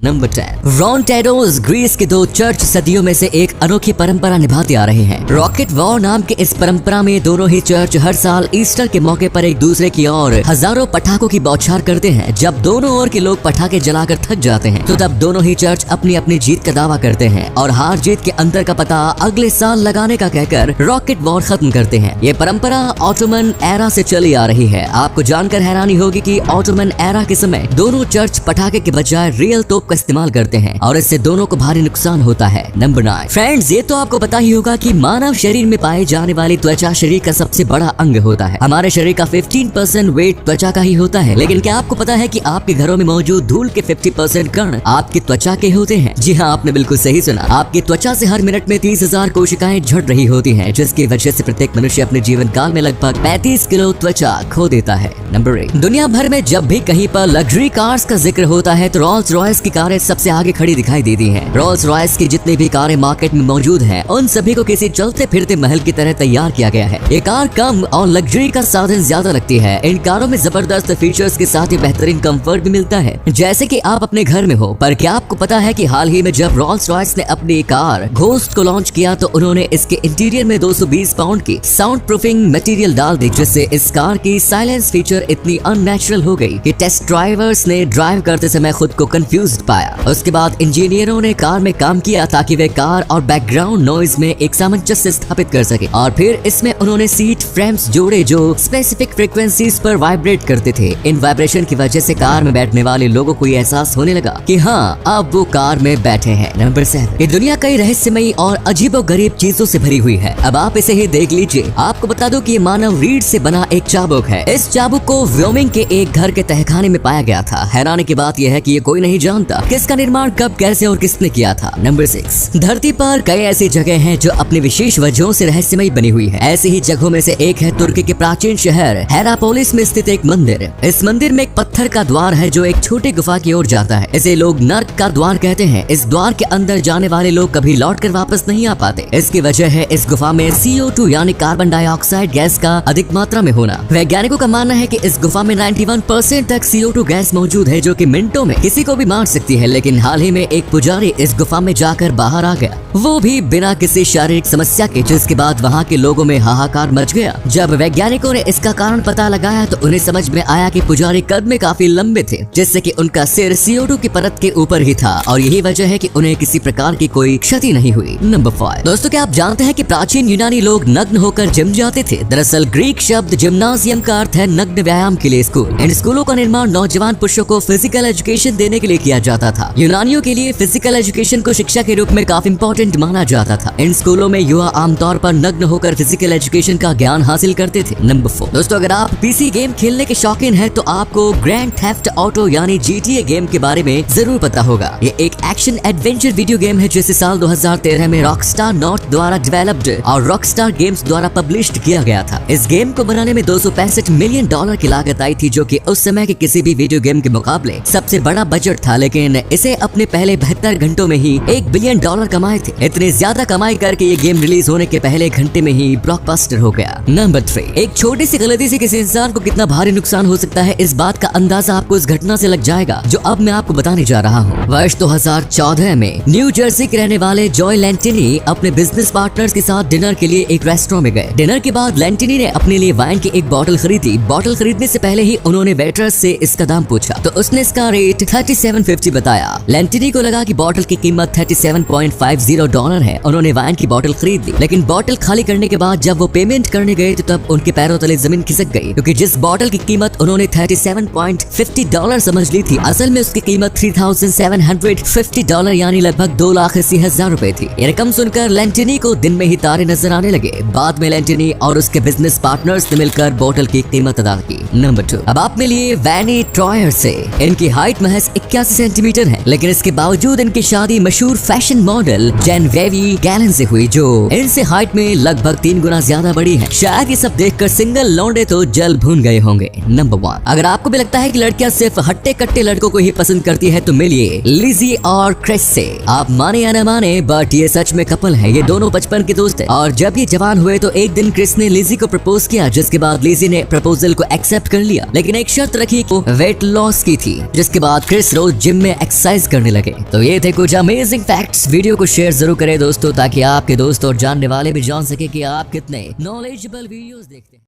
Number 10 रॉन्टेडोस Greece के दो church सदियों में से एक अनोखी परंपरा निभाते आ रहे हैं। रॉकेट वॉर नाम के इस परंपरा में दोनों ही चर्च हर साल ईस्टर के मौके पर एक दूसरे की ओर हजारों पटाखों की बौछार करते हैं। जब दोनों ओर के लोग पटाखे जलाकर थक जाते हैं तो तब दोनों ही चर्च अपनी अपनी जीत का दावा करते हैं और हार जीत के अंतर का पता अगले साल लगाने का कहकर रॉकेट वॉर खत्म करते हैं। ये परंपरा ऑटोमन एरा से चली आ रही है। आपको जानकर हैरानी होगी कि ऑटोमन एरा के समय दोनों चर्च पटाखे के बजाय रियल तोप का इस्तेमाल करते हैं और इससे दोनों को भारी नुकसान होता है। नंबर 9 फ्रेंड्स, ये तो आपको पता ही होगा कि मानव शरीर में पाए जाने वाली त्वचा शरीर का सबसे बड़ा अंग होता है। हमारे शरीर का 15% वेट त्वचा का ही होता है। लेकिन क्या आपको पता है कि आपके घरों में मौजूद धूल के 50% कण आपकी त्वचा के होते हैं? जी हाँ, आपने बिल्कुल सही सुना। आपकी त्वचा से हर मिनट में 30,000 कोशिकाएं झड़ रही होती हैं, जिसकी वजह से प्रत्येक मनुष्य अपने जीवन काल में लगभग 35 किलो त्वचा खो देता है। नंबर 8 दुनिया भर में जब भी कहीं पर लग्जरी कार्स का जिक्र होता है तो रोल्स रॉयस की कारें सबसे आगे खड़ी दिखाई देती हैं। रोल्स रॉयस की जितनी भी कारें मार्केट में मौजूद हैं, उन सभी को किसी चलते फिरते महल की तरह तैयार किया गया है। ये कार कम और लग्जरी का साधन ज्यादा लगती है। इन कारों में जबरदस्त फीचर्स के साथ ही बेहतरीन कंफर्ट भी मिलता है, जैसे कि आप अपने घर में हो। पर क्या आपको पता है कि हाल ही में जब रोल्स रॉयस ने अपनी कार घोस्ट को लॉन्च किया तो उन्होंने इसके इंटीरियर में 220 पाउंड की साउंड प्रूफिंग मटेरियल डाल दी, जिससे इस कार की साइलेंस फीचर इतनी अननेचुरल हो गई कि टेस्ट ड्राइवर्स ने ड्राइव करते समय खुद को कंफ्यूज्ड पाया। उसके बाद इंजीनियरों ने कार में काम किया ताकि वे कार और बैकग्राउंड नॉइज में एक सामंजस्य स्थापित कर सके और फिर इसमें उन्होंने सीट फ्रेम्स जोड़े जो स्पेसिफिक फ्रीक्वेंसीज पर वाइब्रेट करते थे। इन वाइब्रेशन की वजह से कार में बैठने वाले लोगों को ये एहसास होने लगा कि हाँ, अब वो कार में बैठे हैं। नंबर 7 ये दुनिया कई रहस्यमयी और अजीबोगरीब चीजों से भरी हुई है। अब आप इसे ही देख लीजिए। आपको बता दो कि ये मानव रीढ़ से बना एक चाबुक है। इस चाबुक को व्योमिंग के एक घर के तहखाने में पाया गया था। हैरानी की बात यह है कि ये कोई नहीं जानता कि इसका निर्माण कब, कैसे और किसने किया था। नंबर 6 धरती पर कई ऐसी जगह हैं जो अपनी विशेष वजहों से रहस्यमयी बनी हुई है। ऐसी ही जगहों में से एक है तुर्की के प्राचीन शहर हेरापोलिस में स्थित एक मंदिर। इस मंदिर में एक पत्थर का द्वार है जो एक छोटी गुफा की ओर जाता है। इसे लोग नर्क का द्वार कहते हैं। इस द्वार के अंदर जाने वाले लोग कभी लौटकर वापस नहीं आ पाते। इसकी वजह है इस गुफा में CO2 यानी कार्बन डाइऑक्साइड गैस का अधिक मात्रा में होना। वैज्ञानिकों का मानना है कि इस गुफा में 91% तक CO2 गैस मौजूद है जो कि मिनटों में किसी को भी मार सकती है। लेकिन हाल ही में एक पुजारी इस गुफा में जाकर बाहर आ गया, वो भी बिना किसी शारीरिक समस्या के, जिसके बाद वहाँ के लोगों में हाहाकार मच गया। जब वैज्ञानिकों ने इसका कारण पता लगाया तो उन्हें समझ में आया कि पुजारी कद में काफी लंबे थे, जिससे कि उनका सिर CO2 की परत के ऊपर ही था और यही वजह है कि उन्हें किसी प्रकार की कोई क्षति नहीं हुई। नंबर 5 दोस्तों, क्या आप जानते हैं कि प्राचीन यूनानी लोग नग्न होकर जिम जाते थे? दरअसल ग्रीक शब्द जिम्नाजियम का अर्थ है नग्न व्यायाम के लिए स्कूल। इन स्कूलों का निर्माण नौजवान पुरुषों को फिजिकल एजुकेशन देने के लिए किया जाता था। यूनानियों के लिए फिजिकल एजुकेशन को शिक्षा के रूप में काफी इंपॉर्टेंट माना जाता था। इन स्कूलों में युवा आमतौर पर नग्न होकर फिजिकल एजुकेशन का ज्ञान हासिल करते थे। नंबर 4 दोस्तों, अगर आप पीसी गेम खेलने के शौकीन हैं तो आपको ग्रैंड थेफ्ट ऑटो यानी GTA गेम के बारे में जरूर पता होगा। ये एक एक्शन एडवेंचर वीडियो गेम है जिसे साल 2013 में रॉकस्टार नॉर्थ द्वारा डेवलप्ड और रॉकस्टार गेम्स द्वारा पब्लिश्ड किया गया था। इस गेम को बनाने में $265 मिलियन की लागत आई थी, जो कि उस समय के किसी भी वीडियो गेम के मुकाबले सबसे बड़ा बजट था। लेकिन इसे अपने पहले 72 घंटों में ही $1 बिलियन कमाए थे। इतने ज्यादा कमाई करके ये गेम रिलीज होने के पहले घंटे में ही ब्लॉकबस्टर हो गया। नंबर 3 एक छोटी सी गलती से किसी इंसान को कितना भारी नुकसान हो सकता है, इस बात का अंदाजा आपको इस घटना से लग जाएगा जो अब मैं आपको बताने जा रहा हूँ। वर्ष 2014 में न्यू जर्सी के रहने वाले जॉय लेंटिनी अपने बिजनेस पार्टनर्स के साथ डिनर के लिए एक रेस्टोरेंट में गए। डिनर के बाद लेंटिनी ने अपने लिए वाइन की एक बोतल खरीदी। बोतल खरीदने से पहले ही उन्होंने वेटरस से इसका दाम पूछा तो उसने इसका रेट $37.50 बताया। लेंटिनी को लगा कि बोतल की कीमत $37.50 है। उन्होंने वाइन की बोतल खरीद ली, लेकिन बोतल खाली करने के बाद जब वो पेमेंट करने गए तो तब उनके पैरों तले जमीन खिसक गई, क्योंकि जिस बोतल की कीमत उन्होंने $37.50 समझ ली थी, असल में उसकी कीमत $3,750 यानी लगभग 2,80,000 रुपए थी। ये रकम सुनकर लेंटिनी को दिन में ही तारे नजर आने लगे। बाद में लेंटिनी और उसके बिजनेस पार्टनर्स ने मिलकर बोतल की कीमत अदा की। नंबर 2 अब आपके लिए वैनी ट्रॉयर से। इनकी हाइट महज 81 सेंटीमीटर है, लेकिन इसके बावजूद इनकी शादी मशहूर फैशन मॉडल जेनेविeve गैलन से हुई, जो इनसे हाइट में लगभग 3 गुना ज्यादा बड़ी है। शायद ये सब देखकर सिंगल लौंडे तो जल भून गए होंगे। नंबर 1 अगर आपको भी लगता है कि लड़कियां सिर्फ हट्टे कट्टे लड़कों को ही पसंद करती है तो मिलिए लिजी और क्रिस से। आप माने या न माने, बट ये सच में कपल है। ये दोनों बचपन के दोस्त हैं और जब ये जवान हुए तो एक दिन क्रिस ने लिजी को प्रपोज किया, जिसके बाद लिजी ने प्रपोजल को एक्सेप्ट कर लिया, लेकिन एक शर्त रखी कि वेट लॉस की थी। जिसके बाद क्रिस रोज जिम में एक्सरसाइज करने लगे। तो ये थे कुछ अमेजिंग फैक्ट्स। वीडियो को शेयर जरूर करें दोस्तों, ताकि आपके दोस्त और जानने वाले भी जान सके कि आप कितने नॉलेजेबल वीडियोस देखते हैं।